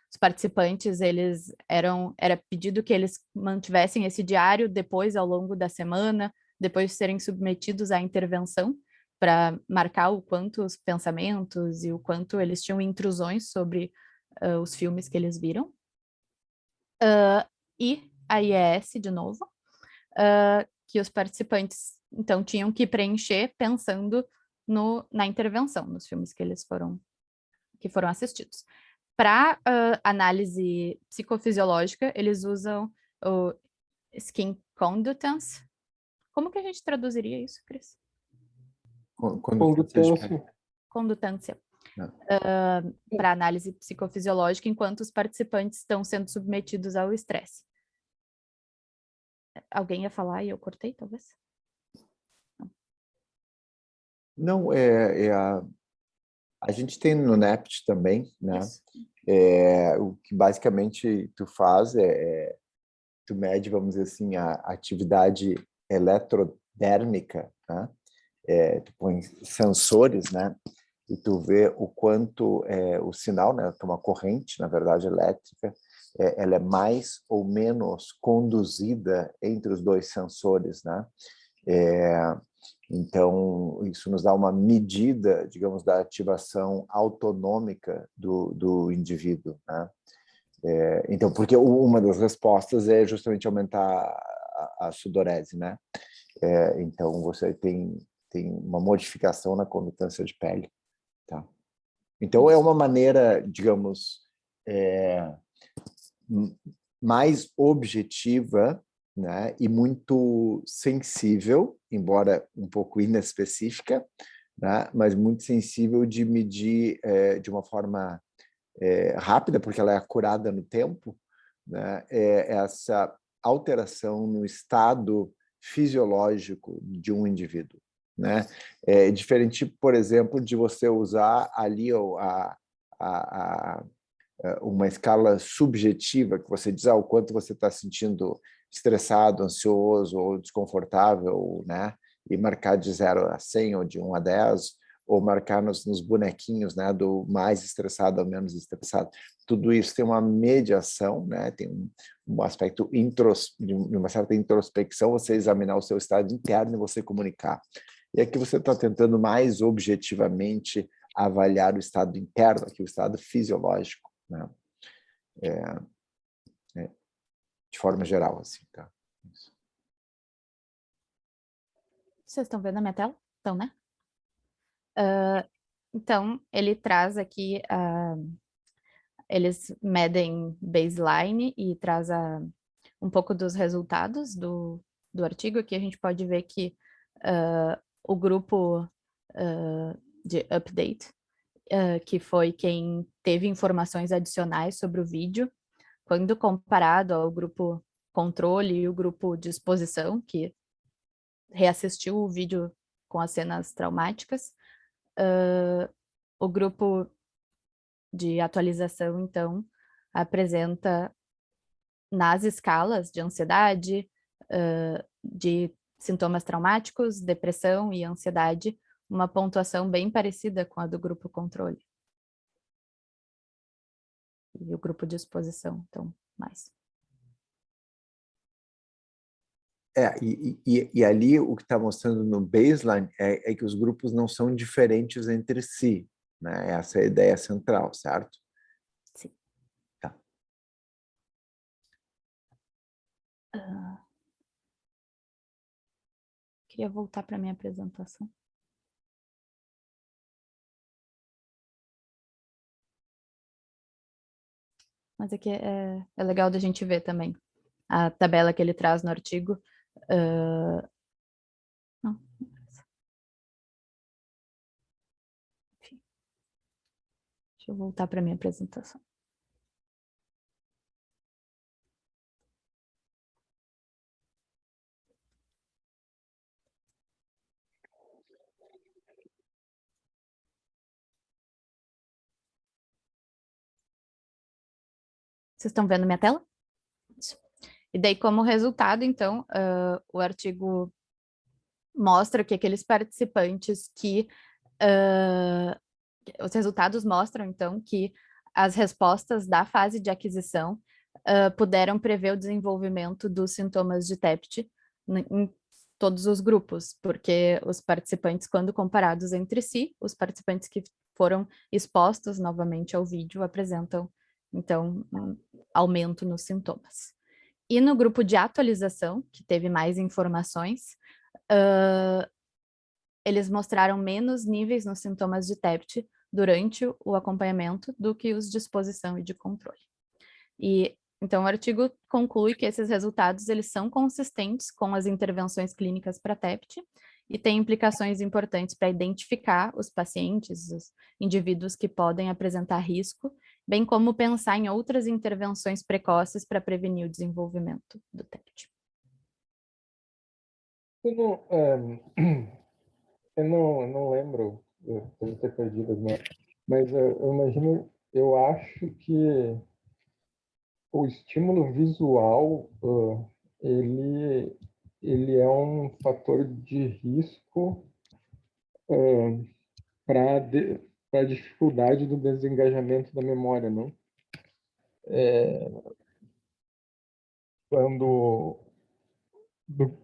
[SPEAKER 2] os participantes, era pedido que eles mantivessem esse diário depois, ao longo da semana, depois de serem submetidos à intervenção, para marcar o quanto os pensamentos e o quanto eles tinham intrusões sobre os filmes que eles viram. E a IES, de novo, que os participantes, então, tinham que preencher pensando na intervenção, nos filmes que foram assistidos. Para análise psicofisiológica, eles usam o Skin Conductance. Como que a gente traduziria isso, Cris?
[SPEAKER 9] Condutância.
[SPEAKER 2] Condutância. Para análise psicofisiológica, enquanto os participantes estão sendo submetidos ao estresse. Alguém ia falar e eu cortei, talvez?
[SPEAKER 1] Não, a gente tem no NEPT também, né? O que basicamente tu faz tu mede, vamos dizer assim, a atividade eletrodérmica, né? Tu põe sensores, né? E tu vê o quanto o sinal, né? Uma corrente, na verdade, elétrica, ela é mais ou menos conduzida entre os dois sensores, né? Então, isso nos dá uma medida, digamos, da ativação autonômica do indivíduo, né? Então, porque uma das respostas é justamente aumentar a sudorese, né? Então, você tem uma modificação na condutância de pele, tá? Então, é uma maneira, digamos, mais objetiva, né, e muito sensível, embora um pouco inespecífica, né, mas muito sensível de medir de uma forma rápida, porque ela é acurada no tempo, né, essa alteração no estado fisiológico de um indivíduo, né? É diferente, por exemplo, de você usar ali uma escala subjetiva, que você diz o quanto você está sentindo estressado, ansioso ou desconfortável, né? E marcar de 0 a 100 ou de 1 a 10, ou marcar nos bonequinhos, né? Do mais estressado ao menos estressado. Tudo isso tem uma mediação, né? Tem um aspecto de uma certa introspecção, você examinar o seu estado interno e você comunicar. E aqui você está tentando mais objetivamente avaliar o estado interno, aqui o estado fisiológico, né? De forma geral, assim, tá? Isso.
[SPEAKER 2] Vocês estão vendo a minha tela? Então, né? Então, ele traz aqui, eles medem baseline e traz um pouco dos resultados do artigo. Aqui a gente pode ver que o grupo de update, que foi quem teve informações adicionais sobre o vídeo, quando comparado ao grupo controle e o grupo de exposição, que reassistiu o vídeo com as cenas traumáticas, o grupo de atualização, então, apresenta nas escalas de ansiedade, de sintomas traumáticos, depressão e ansiedade, uma pontuação bem parecida com a do grupo controle. E o grupo de exposição, então, mais.
[SPEAKER 1] E ali o que está mostrando no baseline é que os grupos não são diferentes entre si, né? Essa é a ideia central, certo?
[SPEAKER 2] Sim.
[SPEAKER 1] Tá.
[SPEAKER 2] Queria voltar para a minha apresentação. Mas aqui é legal da gente ver também a tabela que ele traz no artigo. Não. Enfim. Deixa eu voltar para a minha apresentação. Vocês estão vendo minha tela? Isso. E daí, como resultado, então, o artigo mostra que aqueles participantes que... os resultados mostram, então, que as respostas da fase de aquisição puderam prever o desenvolvimento dos sintomas de TEPT em todos os grupos, porque os participantes, quando comparados entre si, os participantes que foram expostos novamente ao vídeo apresentam, então, um aumento nos sintomas. E no grupo de atualização, que teve mais informações, eles mostraram menos níveis nos sintomas de TEPT durante o acompanhamento do que os de exposição e de controle. E então o artigo conclui que esses resultados eles são consistentes com as intervenções clínicas para TEPT e têm implicações importantes para identificar os pacientes, os indivíduos que podem apresentar risco, bem como pensar em outras intervenções precoces para prevenir o desenvolvimento do TEPT.
[SPEAKER 9] Eu não lembro, eu devo ter perdido, mas eu imagino, eu acho que o estímulo visual, ele é um fator de risco para a dificuldade do desengajamento da memória, não? Quando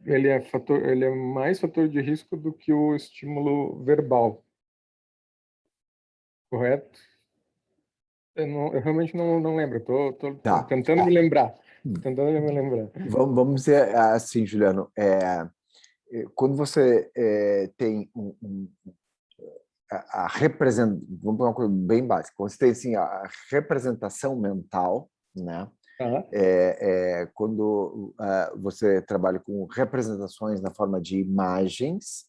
[SPEAKER 9] ele é mais fator de risco do que o estímulo verbal, correto? Eu realmente não lembro, estou
[SPEAKER 1] Tá.
[SPEAKER 9] tentando me lembrar.
[SPEAKER 1] Vamos dizer assim, Juliano, quando você tem vamos pegar uma coisa bem básica, quando você tem assim, a representação mental, né? Quando você trabalha com representações na forma de imagens,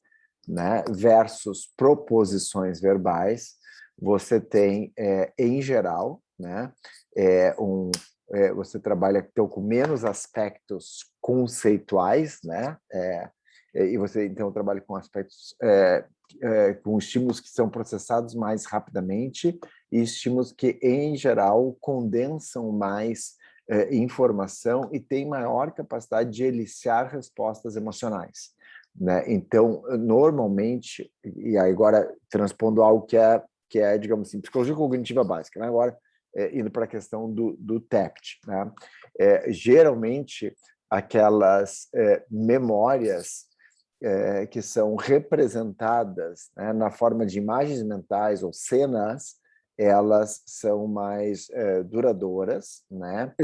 [SPEAKER 1] né, versus proposições verbais, você tem, em geral, né, você trabalha então, com menos aspectos conceituais, né, e você então trabalha com aspectos, com estímulos que são processados mais rapidamente e estímulos que, em geral, condensam mais informação e tem maior capacidade de eliciar respostas emocionais, né? Então, normalmente, e agora transpondo algo que é, digamos assim, psicologia cognitiva básica, né? Agora, indo para a questão do TEPT, né? Geralmente, aquelas memórias que são representadas, né, na forma de imagens mentais ou cenas, elas são mais duradouras, né?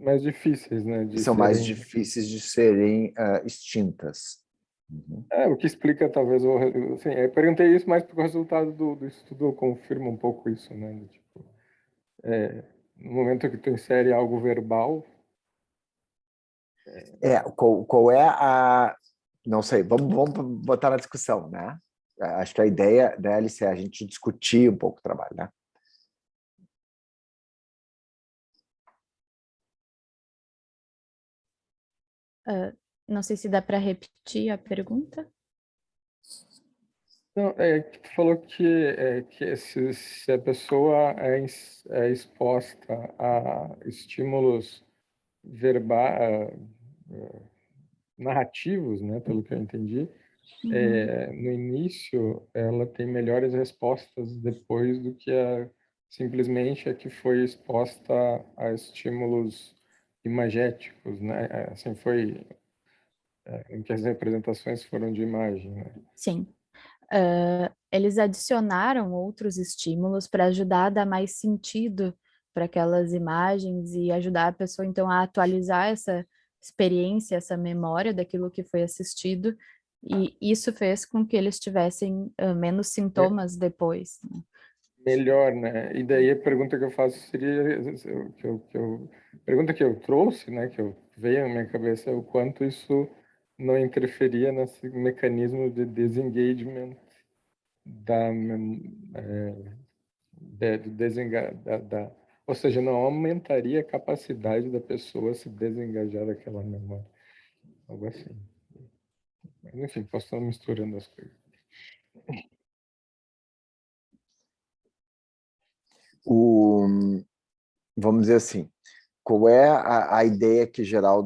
[SPEAKER 9] Mais difíceis, né?
[SPEAKER 1] São mais difíceis de serem extintas.
[SPEAKER 9] Uhum. O que explica, talvez, assim, eu perguntei isso, mas porque o resultado do estudo confirma um pouco isso, né? Tipo, no momento que tu insere algo verbal...
[SPEAKER 1] Qual é a... Não sei, vamos botar na discussão, né? Acho que a ideia da Alice é a gente discutir um pouco o trabalho, né?
[SPEAKER 2] Não sei se dá para repetir a pergunta.
[SPEAKER 9] Não, que tu falou que se a pessoa é exposta a estímulos narrativos, né, pelo que eu entendi, no início ela tem melhores respostas depois do que simplesmente a que foi exposta a estímulos imagéticos, né? Assim foi em que as representações foram de imagem, né?
[SPEAKER 2] Sim. Eles adicionaram outros estímulos para ajudar a dar mais sentido para aquelas imagens e ajudar a pessoa, então, a atualizar essa experiência, essa memória daquilo que foi assistido, e isso fez com que eles tivessem menos sintomas depois.
[SPEAKER 9] Melhor, né? E daí a pergunta que eu faço seria, pergunta que eu trouxe, né, que veio na minha cabeça, é o quanto isso não interferia nesse mecanismo de desengagement ou seja, não aumentaria a capacidade da pessoa se desengajar daquela memória, algo assim. Mas, enfim, posso estar misturando as coisas.
[SPEAKER 1] Vamos dizer assim, qual é a ideia aqui geral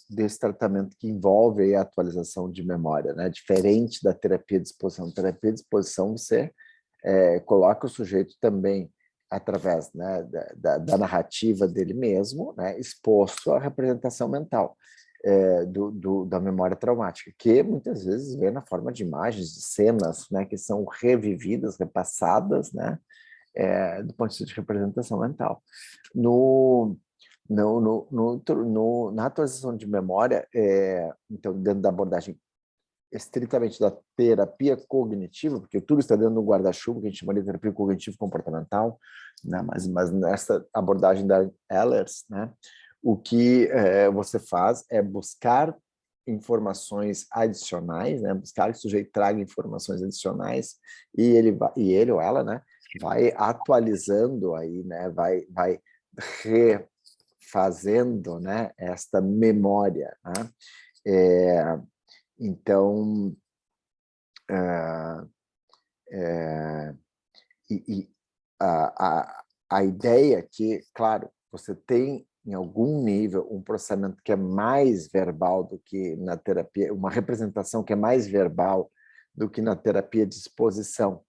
[SPEAKER 1] desse tratamento que envolve aí a atualização de memória, né? Diferente da terapia de exposição. Terapia de exposição, você coloca o sujeito também através, né, da narrativa dele mesmo, né, exposto à representação mental da memória traumática, que muitas vezes vem na forma de imagens, de cenas, né, que são revividas, repassadas, né, do ponto de vista de representação mental. Na atualização de memória, então, dentro da abordagem estritamente da terapia cognitiva, porque tudo está dentro do guarda-chuva, que a gente chama de terapia cognitivo-comportamental, né? Mas nessa abordagem da Ehlers, né, o que você faz é buscar informações adicionais, né, buscar que o sujeito traga informações adicionais e ele ou ela, né, vai atualizando aí, né, vai refazendo, né, esta memória, né? Então, a ideia é que, claro, você tem, em algum nível, um processamento que é mais verbal do que na terapia, uma representação que é mais verbal do que na terapia de exposição,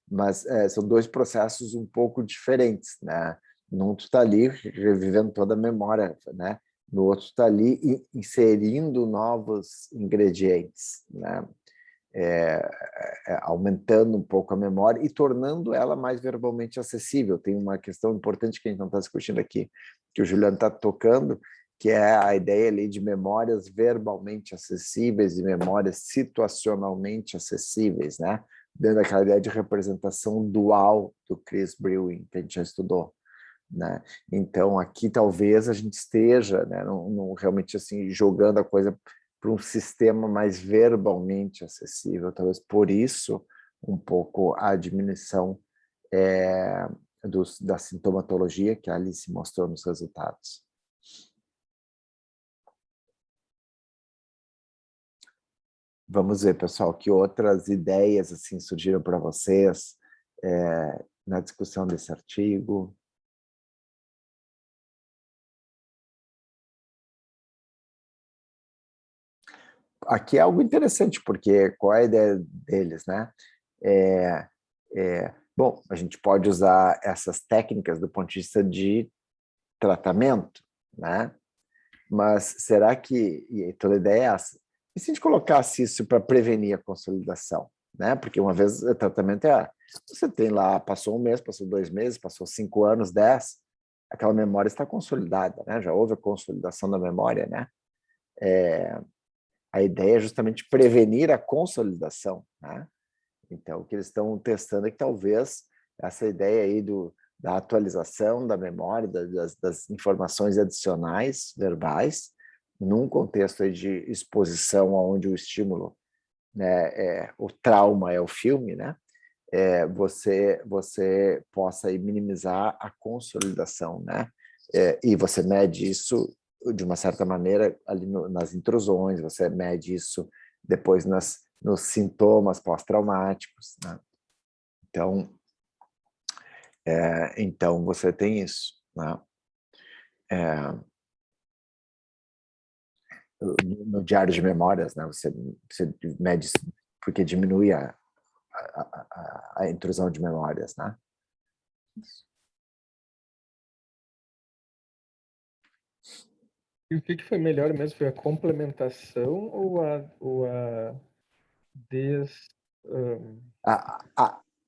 [SPEAKER 1] mas são dois processos um pouco diferentes, né? Num tu está ali revivendo toda a memória, né? No outro está ali inserindo novos ingredientes, né? Aumentando um pouco a memória e tornando ela mais verbalmente acessível. Tem uma questão importante que a gente não está discutindo aqui, que o Juliano está tocando, que é a ideia ali de memórias verbalmente acessíveis e memórias situacionalmente acessíveis, né? Dentro daquela ideia de representação dual do Chris Brewin, que a gente já estudou, né? Então, aqui talvez a gente esteja, né, realmente assim, jogando a coisa para um sistema mais verbalmente acessível. Talvez por isso, um pouco, a diminuição da sintomatologia que a Alice mostrou nos resultados. Vamos ver, pessoal, que outras ideias assim, surgiram para vocês na discussão desse artigo. Aqui é algo interessante, porque qual é a ideia deles, né? Bom, a gente pode usar essas técnicas do ponto de vista de tratamento, né? Mas será que, e toda a ideia é essa, e se a gente colocasse isso para prevenir a consolidação, né? Porque uma vez o tratamento você tem lá, passou 1 mês, passou 2 meses, passou 5 anos, 10, aquela memória está consolidada, né? Já houve a consolidação da memória, né? A ideia é justamente prevenir a consolidação, né? Então, o que eles estão testando é que talvez essa ideia aí da atualização da memória, das informações adicionais verbais, num contexto aí de exposição onde o estímulo, né, o trauma é o filme, né? Você possa aí minimizar a consolidação, né? E você mede isso de uma certa maneira ali nas intrusões, você mede isso depois nos sintomas pós-traumáticos, né? Então você tem isso, né? No diário de memórias, né? Você mede isso porque diminui a intrusão de memórias, né?
[SPEAKER 9] E o que foi melhor mesmo? Foi a complementação ou a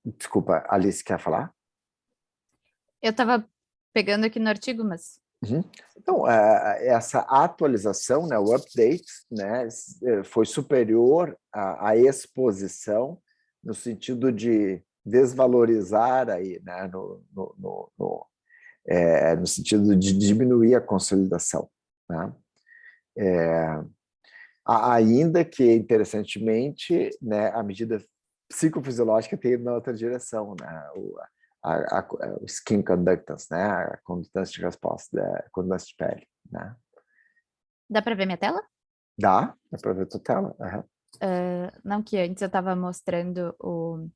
[SPEAKER 1] Desculpa, Alice, quer falar?
[SPEAKER 2] Eu estava pegando aqui no artigo, mas...
[SPEAKER 1] Uhum. Então, essa atualização, né, o update, né, foi superior à exposição, no sentido de desvalorizar, aí, né, no sentido de diminuir a consolidação, né? Ainda que, interessantemente, né, a medida psicofisiológica tem na outra direção, né? O skin conductance, né? A condutância de resposta, a condutância de pele, né?
[SPEAKER 2] Dá para ver minha tela?
[SPEAKER 1] Dá para ver a tua tela. Uhum.
[SPEAKER 2] Não, que antes eu estava mostrando o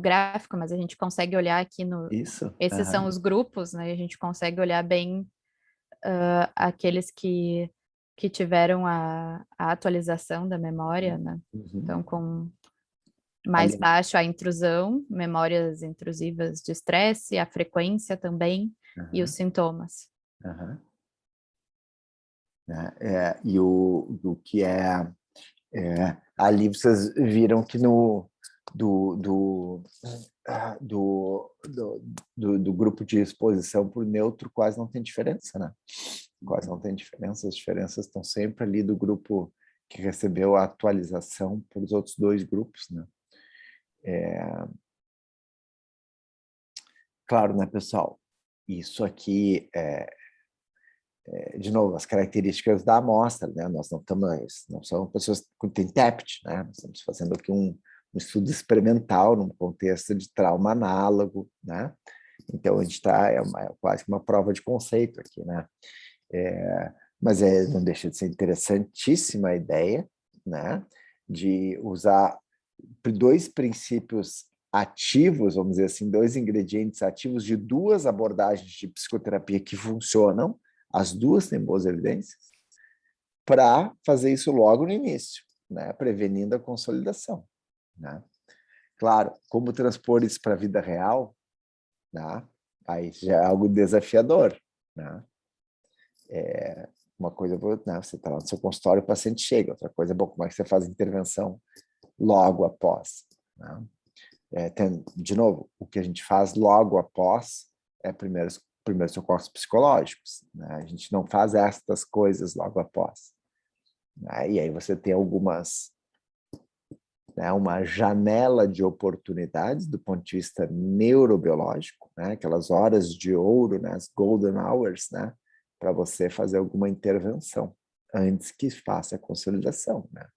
[SPEAKER 2] gráfico, mas a gente consegue olhar aqui no...
[SPEAKER 1] Isso.
[SPEAKER 2] Esses são os grupos, né? A gente consegue olhar bem aqueles que tiveram a atualização da memória, né? Então, com mais baixo a intrusão, memórias intrusivas de estresse, a frequência também, e os sintomas.
[SPEAKER 1] E o que ali vocês viram que do grupo de exposição por neutro quase não tem diferença, né? Quase não tem diferença, as diferenças estão sempre ali do grupo que recebeu a atualização para os outros dois grupos, né? Claro, né, pessoal? Isso aqui de novo, as características da amostra, né? Nós não somos pessoas que têm TEPT, né? Nós estamos fazendo aqui um estudo experimental num contexto de trauma análogo, né? Então, a gente está, quase uma prova de conceito aqui, né? Mas não deixa de ser interessantíssima a ideia, né? De usar dois princípios ativos, vamos dizer assim, dois ingredientes ativos de duas abordagens de psicoterapia que funcionam, as duas têm boas evidências, para fazer isso logo no início, né? Prevenindo a consolidação, né? Claro, como transpor isso para a vida real, né? Aí já é algo desafiador, né? Uma coisa, né? Você está lá no seu consultório, o paciente chega, outra coisa, bom, como é que você faz a intervenção logo após, né? De novo, o que a gente faz logo após é primeiros socorros psicológicos, né? A gente não faz estas coisas logo após, né? E aí você tem algumas, né, uma janela de oportunidades do ponto de vista neurobiológico, né? Aquelas horas de ouro, né? As golden hours, né? Para você fazer alguma intervenção antes que faça a consolidação, né?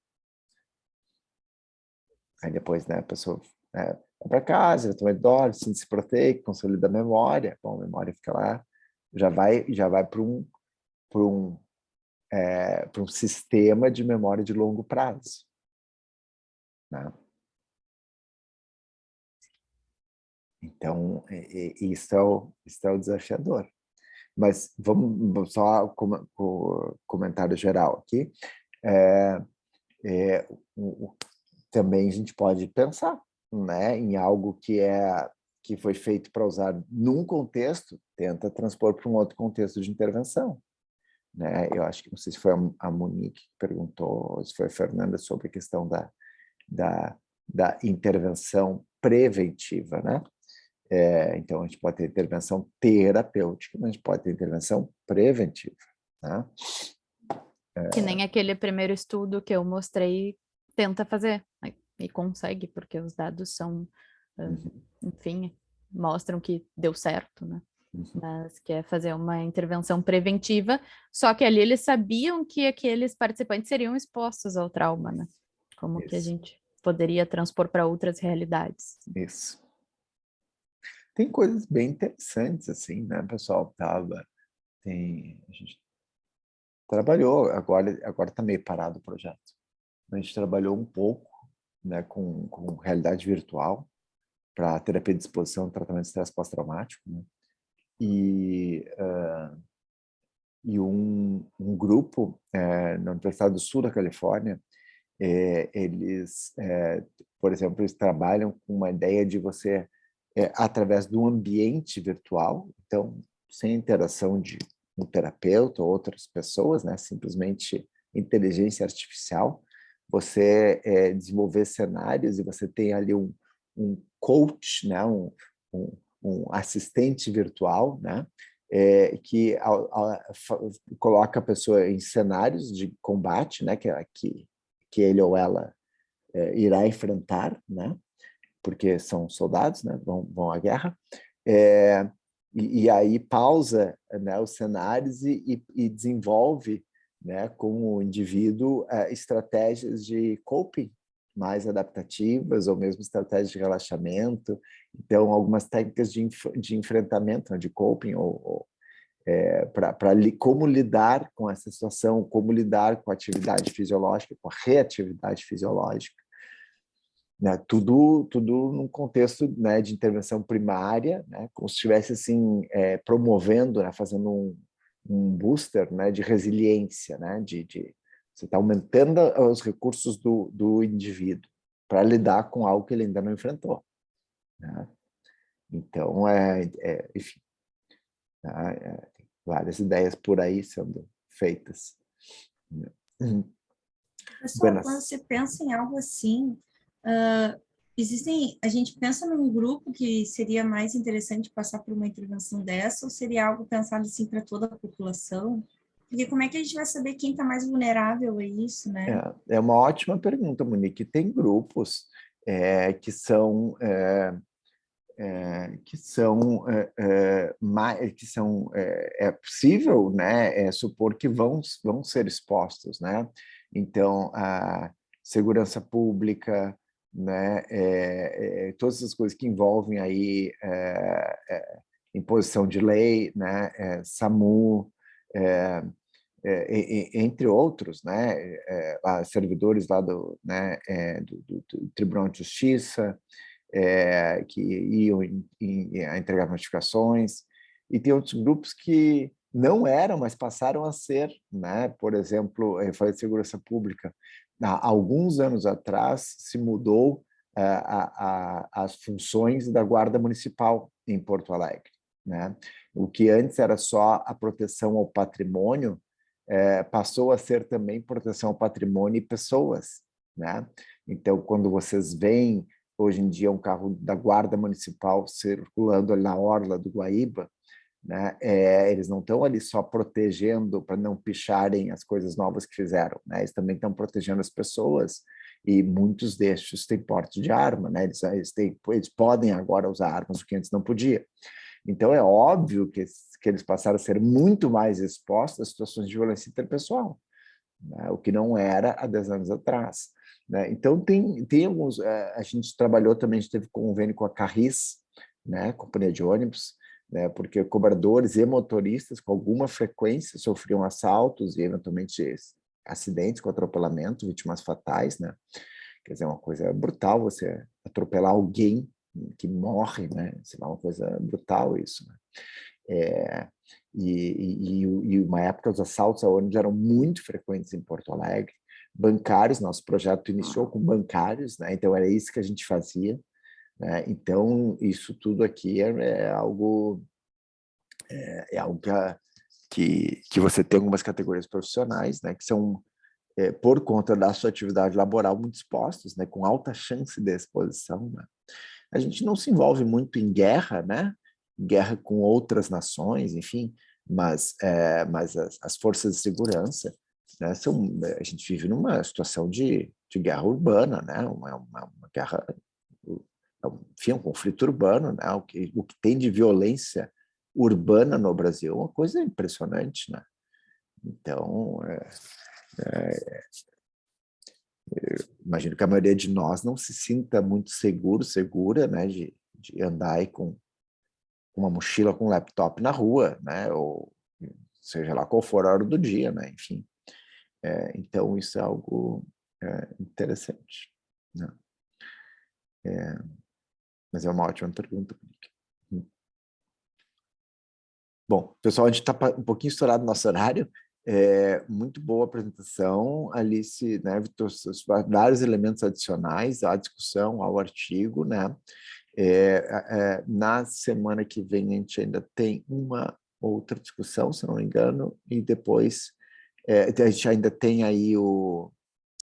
[SPEAKER 1] Aí depois, né, a pessoa vai para casa, vai tomar dose, síntese proteica, consolida a memória. Bom, a memória fica lá, já vai para um sistema de memória de longo prazo, né? Então, isso é o desafiador. Mas vamos só comentário geral aqui. Também a gente pode pensar, né, em algo que foi feito para usar num contexto, tenta transpor para um outro contexto de intervenção, né? Eu acho que, não sei se foi a Monique que perguntou, se foi a Fernanda, sobre a questão da intervenção preventiva, né? Então, a gente pode ter intervenção terapêutica, mas a gente pode ter intervenção preventiva, né?
[SPEAKER 2] Que nem aquele primeiro estudo que eu mostrei tenta fazer, né? E consegue, porque os dados são, enfim, mostram que deu certo, né? Mas quer fazer uma intervenção preventiva, só que ali eles sabiam que aqueles participantes seriam expostos ao trauma, né? Como que a gente poderia transpor para outras realidades.
[SPEAKER 1] Isso. Tem coisas bem interessantes, assim, né, pessoal? A gente trabalhou, agora está meio parado o projeto. A gente trabalhou um pouco, né, com realidade virtual para terapia de exposição e tratamento de estresse pós-traumático, né? E um grupo na Universidade do Sul da Califórnia, eles, por exemplo, eles trabalham com uma ideia de você, através do ambiente virtual, então, sem interação de um terapeuta ou outras pessoas, né, simplesmente inteligência artificial, você desenvolver cenários e você tem ali um coach, né, um assistente virtual, né, que coloca a pessoa em cenários de combate, né, que ele ou ela irá enfrentar, né, porque são soldados, né, vão à guerra, e aí pausa, né, os cenários e desenvolve, né, com o indivíduo estratégias de coping mais adaptativas ou mesmo estratégias de relaxamento. Então, algumas técnicas de enfrentamento, né, de coping, como lidar com essa situação, como lidar com a atividade fisiológica, com a reatividade fisiológica, né? Tudo num contexto, né, de intervenção primária, né, como se estivesse assim, promovendo, né, fazendo booster, né, de resiliência, né, você está aumentando os recursos do indivíduo para lidar com algo que ele ainda não enfrentou, né? Então, enfim, tem várias ideias por aí sendo feitas.
[SPEAKER 3] Pessoal, quando você pensa em algo assim, a gente pensa num grupo que seria mais interessante passar por uma intervenção dessa, ou seria algo pensado assim para toda a população? Porque como é que a gente vai saber quem está mais vulnerável a isso, né?
[SPEAKER 1] É uma ótima pergunta, Monique. Tem grupos que são possível, né, supor que vão ser expostos, né? Então, a segurança pública, né, todas essas coisas que envolvem aí imposição de lei, né, SAMU, entre outros, né, servidores lá do Tribunal de Justiça, que iam a entregar notificações, e tem outros grupos que não eram, mas passaram a ser, né? Por exemplo, eu falei de segurança pública, há alguns anos atrás se mudou as funções da Guarda Municipal em Porto Alegre, né? O que antes era só a proteção ao patrimônio, passou a ser também proteção ao patrimônio e pessoas, né? Então, quando vocês veem hoje em dia um carro da Guarda Municipal circulando ali na orla do Guaíba, né? Eles não estão ali só protegendo para não picharem as coisas novas que fizeram, né? Eles também estão protegendo as pessoas, e muitos destes têm porte de arma, né? Eles podem agora usar armas, o que antes não podia. Então, é óbvio que eles passaram a ser muito mais expostos a situações de violência interpessoal, né? O que não era há 10 anos atrás, né? Então, tem alguns... A gente trabalhou também, a gente teve convênio com a Carris, né, companhia de ônibus, né, porque cobradores e motoristas com alguma frequência sofriam assaltos e, eventualmente, acidentes com atropelamento, vítimas fatais, né? Quer dizer, é uma coisa brutal você atropelar alguém que morre, né? Sei lá, uma coisa brutal isso, né? E uma época os assaltos a ônibus eram muito frequentes em Porto Alegre. Bancários, nosso projeto iniciou com bancários, né? Então era isso que a gente fazia, né? Então isso tudo aqui é algo que você tem algumas categorias profissionais, né? Que são, por conta da sua atividade laboral, muito expostos, né? Com alta chance de exposição, né? A gente não se envolve muito em guerra, né? Guerra com outras nações, enfim, mas as forças de segurança, né, a gente vive numa situação de guerra urbana, né? Uma guerra, enfim, um conflito urbano, né? O que tem de violência urbana no Brasil é uma coisa impressionante, né? Então, imagino que a maioria de nós não se sinta muito segura, né, de andar aí com uma mochila com um laptop na rua, né, ou seja lá qual for a hora do dia, né, enfim. Então, isso é algo interessante, né? Mas é uma ótima pergunta. Bom, pessoal, a gente está um pouquinho estourado no nosso horário. Muito boa apresentação, Alice, né, trouxe vários elementos adicionais à discussão, ao artigo, né? Na semana que vem a gente ainda tem uma outra discussão, se não me engano, e depois a gente ainda tem aí o